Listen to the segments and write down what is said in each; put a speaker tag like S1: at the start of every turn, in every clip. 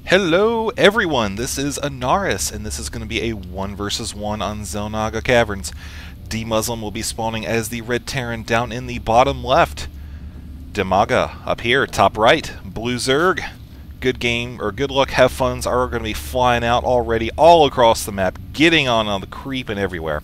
S1: Hello everyone, this is Anaris, and this is going to be a 1 versus 1 on Xel'Naga Caverns. DeMusliM will be spawning as the Red Terran down in the bottom left. DIMAGA up here, top right. Blue Zerg. Good game, or good luck, have funs are going to be flying out already all across the map, getting on the creep and everywhere.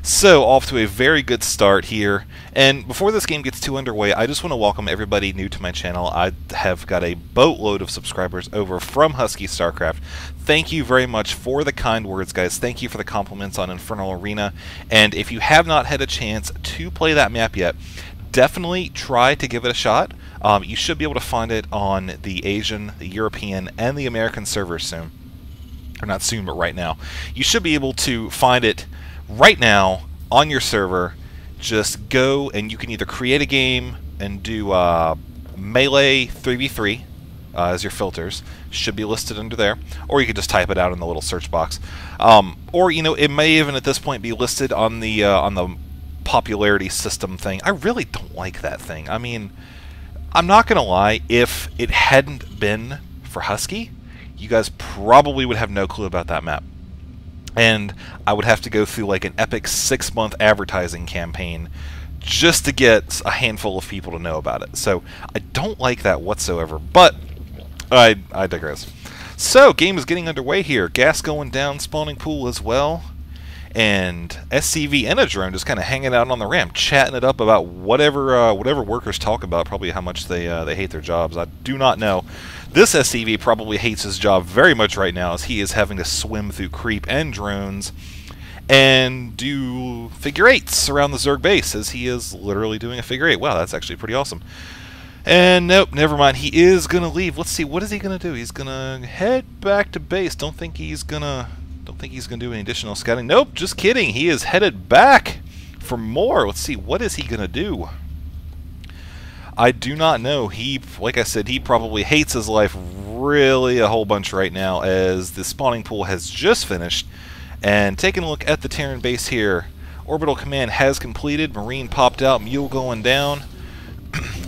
S1: So, off to a very good start here, and before this game gets too underway, I just want to welcome everybody new to my channel. I have got a boatload of subscribers over from Husky Starcraft. Thank you very much for the kind words, guys. Thank you for the compliments on Infernal Arena, and if you have not had a chance to play that map yet, definitely try to give it a shot. You should be able to find it on the Asian, the European, and the American servers soon. Or not soon, but right now. You should be able to find it right now on your server. Just go and you can either create a game and do melee 3v3 as your filters. Should be listed under there, or you could just type it out in the little search box. Or it may even at this point be listed on the popularity system thing. I really don't like that thing. I mean, I'm not gonna lie, if it hadn't been for Husky, you guys probably would have no clue about that map. And I would have to go through like an epic 6-month advertising campaign just to get a handful of people to know about it. So I don't like that whatsoever, but I digress. So, game is getting underway here. Gas going down, spawning pool as well. And SCV and a drone just kind of hanging out on the ramp, chatting it up about whatever workers talk about, probably how much they hate their jobs. I do not know. This SCV probably hates his job very much right now, as he is having to swim through creep and drones and do figure eights around the Zerg base, as he is literally doing a figure eight. Wow, that's actually pretty awesome. And nope, never mind. He is gonna leave. Let's see, what is he gonna do? He's gonna head back to base. Don't think he's gonna do any additional scouting. Nope, just kidding. He is headed back for more. Let's see, what is he gonna do? I do not know. He, like I said, he probably hates his life really a whole bunch right now, as the spawning pool has just finished. And taking a look at the Terran base here, orbital command has completed. Marine popped out, mule going down.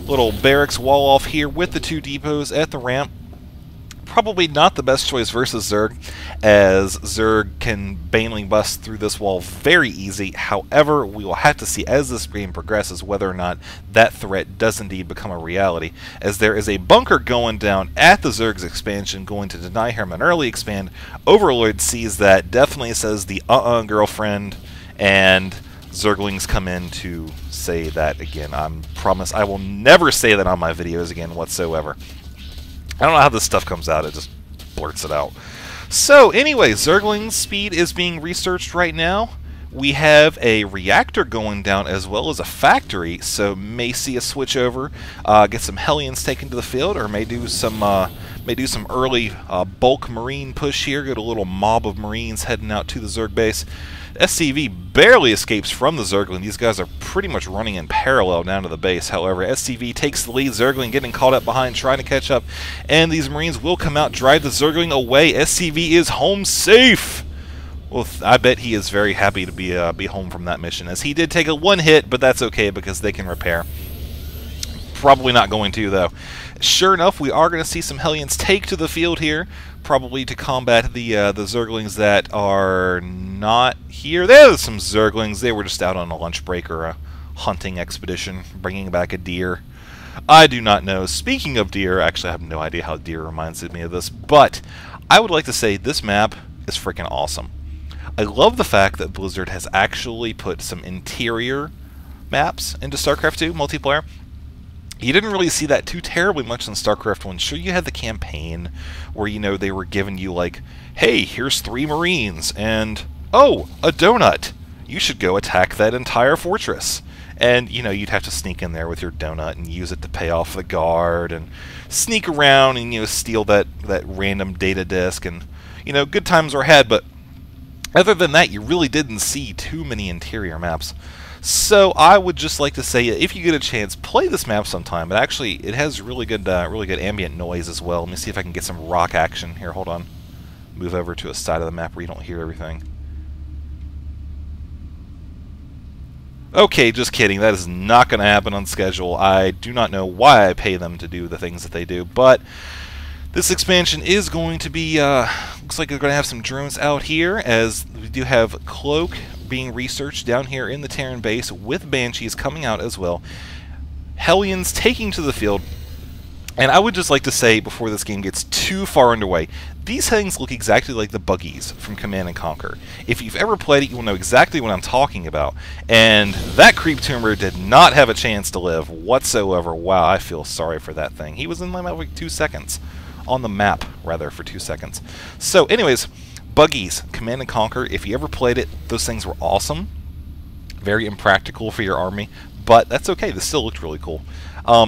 S1: Little barracks wall off here with the 2 depots at the ramp. Probably not the best choice versus Zerg, as Zerg can baneling bust through this wall very easy. However, we will have to see as this game progresses whether or not that threat does indeed become a reality, as there is a bunker going down at the Zerg's expansion, going to deny him an early expand. Overlord sees that, definitely says the girlfriend, and Zerglings come in to say that again. I promise I will never say that on my videos again whatsoever. I don't know how this stuff comes out, it just blurts it out. So anyway, Zergling's speed is being researched right now. We have a reactor going down as well as a factory, so may see a switch over, get some Hellions taken to the field, or may do some early bulk Marine push here, get a little mob of Marines heading out to the Zerg base. SCV barely escapes from the Zergling. These guys are pretty much running in parallel down to the base. However, SCV takes the lead. Zergling getting caught up behind, trying to catch up, and these Marines will come out, drive the Zergling away. SCV is home safe. Well, I bet he is very happy to be home from that mission, as he did take a 1 hit, but that's okay because they can repair. Probably not going to, though. Sure enough, we are going to see some Hellions take to the field here, probably to combat the Zerglings that are not here. There's some Zerglings. They were just out on a lunch break or a hunting expedition, bringing back a deer. I do not know. Speaking of deer, actually I have no idea how deer reminds me of this, but I would like to say this map is freaking awesome. I love the fact that Blizzard has actually put some interior maps into StarCraft 2 multiplayer. You didn't really see that too terribly much in StarCraft 1. Sure, you had the campaign where, they were giving you like, hey, here's 3 Marines, and, oh, a donut. You should go attack that entire fortress. And, you'd have to sneak in there with your donut and use it to pay off the guard, and sneak around and, steal that random data disk, and, good times were had, but other than that, you really didn't see too many interior maps. So I would just like to say, if you get a chance, play this map sometime. It has really good ambient noise as well. Let me see if I can get some rock action here. Hold on. Move over to a side of the map where you don't hear everything. Okay, just kidding. That is not going to happen on schedule. I do not know why I pay them to do the things that they do, but This expansion is going to be, looks like we're going to have some drones out here, as we do have Cloak being researched down here in the Terran base, with Banshees coming out as well. Hellions taking to the field. And I would just like to say, before this game gets too far underway, these things look exactly like the buggies from Command & Conquer. If you've ever played it, you will know exactly what I'm talking about. And that creep tumor did not have a chance to live whatsoever. Wow, I feel sorry for that thing. He was in my map like 2 seconds. On the map, rather, for 2 seconds. So, anyways, buggies, Command & Conquer, if you ever played it, those things were awesome. Very impractical for your army, but that's okay. This still looked really cool.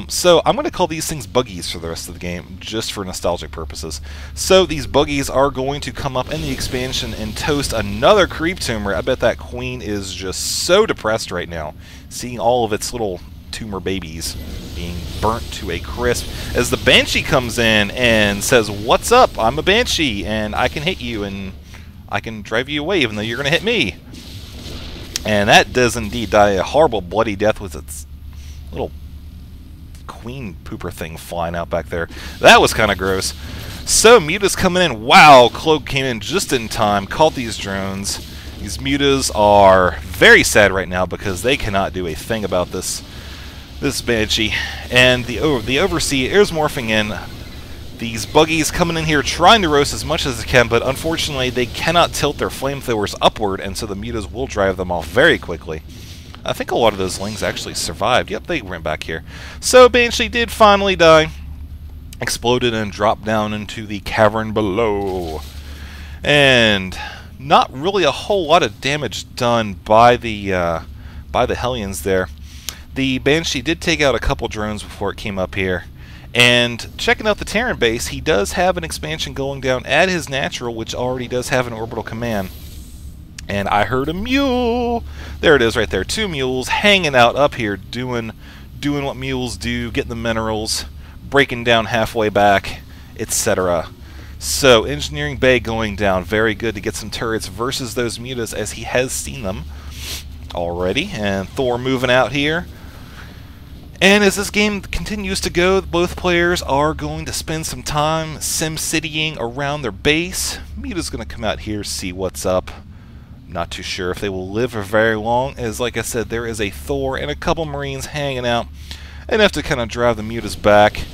S1: So I'm going to call these things buggies for the rest of the game, just for nostalgic purposes. So these buggies are going to come up in the expansion and toast another creep tumor. I bet that queen is just so depressed right now, seeing all of its little tumor babies being burnt to a crisp, as the Banshee comes in and says, "What's up? I'm a Banshee, and I can hit you, and I can drive you away, even though you're going to hit me." And that does indeed die a horrible bloody death with its little queen pooper thing flying out back there. That was kind of gross. So Muta's coming in. Wow, Cloak came in just in time, caught these drones. These Mutas are very sad right now because they cannot do a thing about this Banshee. And the Overseer is morphing in. These buggies coming in here trying to roast as much as they can, but unfortunately they cannot tilt their flamethrowers upward, and so the Mutas will drive them off very quickly. I think a lot of those Lings actually survived. Yep, they went back here. So Banshee did finally die. Exploded and dropped down into the cavern below. And not really a whole lot of damage done by the Hellions there. The Banshee did take out a couple drones before it came up here. And checking out the Terran base, he does have an expansion going down at his natural, which already does have an orbital command. And I heard a mule. There it is right there. 2 mules hanging out up here doing what mules do, getting the minerals, breaking down halfway back, etc. So Engineering Bay going down. Very good to get some turrets versus those Mutas, as he has seen them already. And Thor moving out here. And as this game continues to go, both players are going to spend some time sim-citying around their base. Muta's going to come out here, see what's up. Not too sure if they will live for very long, as like I said, there is a Thor and a couple Marines hanging out. Enough to kind of drive the Mutas back.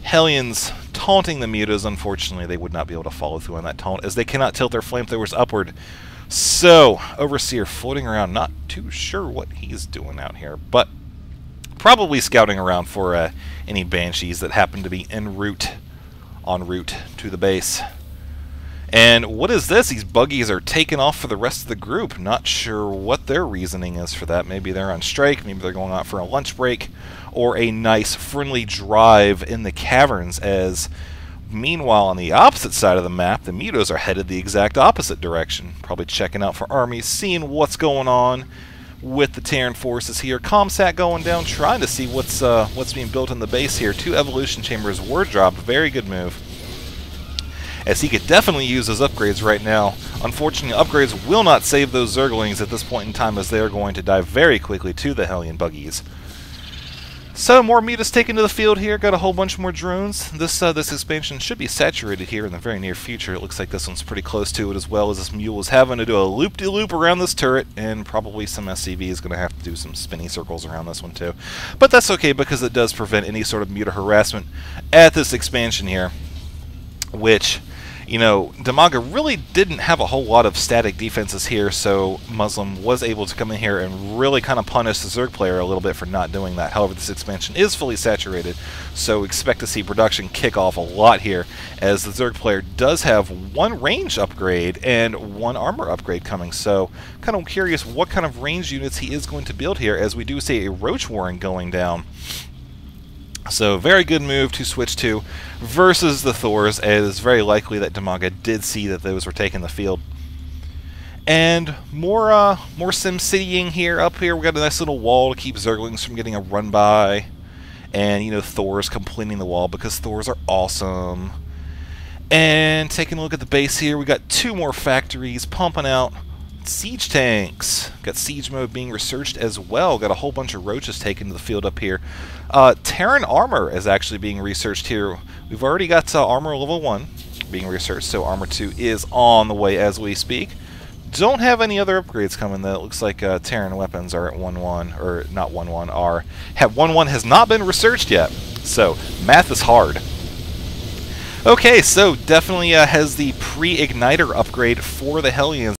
S1: Hellions taunting the Mutas. Unfortunately, they would not be able to follow through on that taunt, as they cannot tilt their flamethrowers upward. So, Overseer floating around, not too sure what he's doing out here, but probably scouting around for any Banshees that happen to be en route to the base. And what is this? These buggies are taking off for the rest of the group. Not sure what their reasoning is for that. Maybe they're on strike, maybe they're going out for a lunch break, or a nice friendly drive in the caverns, as meanwhile on the opposite side of the map, the Mutas are headed the exact opposite direction. Probably checking out for armies, seeing what's going on with the Terran forces here. Comsat going down, trying to see what's being built in the base here. 2 evolution chambers were dropped. Very good move, as he could definitely use those upgrades right now. Unfortunately, upgrades will not save those Zerglings at this point in time, as they are going to die very quickly to the Hellion buggies. So more Mutas taken to the field here. Got a whole bunch more drones. This expansion should be saturated here in the very near future. It looks like this one's pretty close to it, as well, as this mule is having to do a loop-de-loop around this turret, and probably some SCV is going to have to do some spinny circles around this one too. But that's okay, because it does prevent any sort of Muta harassment at this expansion here, which, you know, DIMAGA really didn't have a whole lot of static defenses here, so DeMusliM was able to come in here and really kind of punish the Zerg player a little bit for not doing that. However, this expansion is fully saturated, so expect to see production kick off a lot here, as the Zerg player does have 1 range upgrade and 1 armor upgrade coming. So kind of curious what kind of range units he is going to build here, as we do see a Roach Warren going down. So very good move to switch to versus the Thors, as it's very likely that DIMAGA did see that those were taking the field. And more sim-citying here. Up here we got a nice little wall to keep Zerglings from getting a run by. And, you know, Thors completing the wall, because Thors are awesome. And taking a look at the base here, we got 2 more factories pumping out Siege tanks. Got siege mode being researched as well. Got a whole bunch of roaches taken to the field up here. Terran armor is actually being researched here. We've already got armor level 1 being researched, so armor 2 is on the way as we speak. Don't have any other upgrades coming though. It looks like Terran weapons are at 1-1, or not 1-1, are... 1-1 has not been researched yet, so math is hard. Okay, so definitely has the pre-igniter upgrade for the Hellions.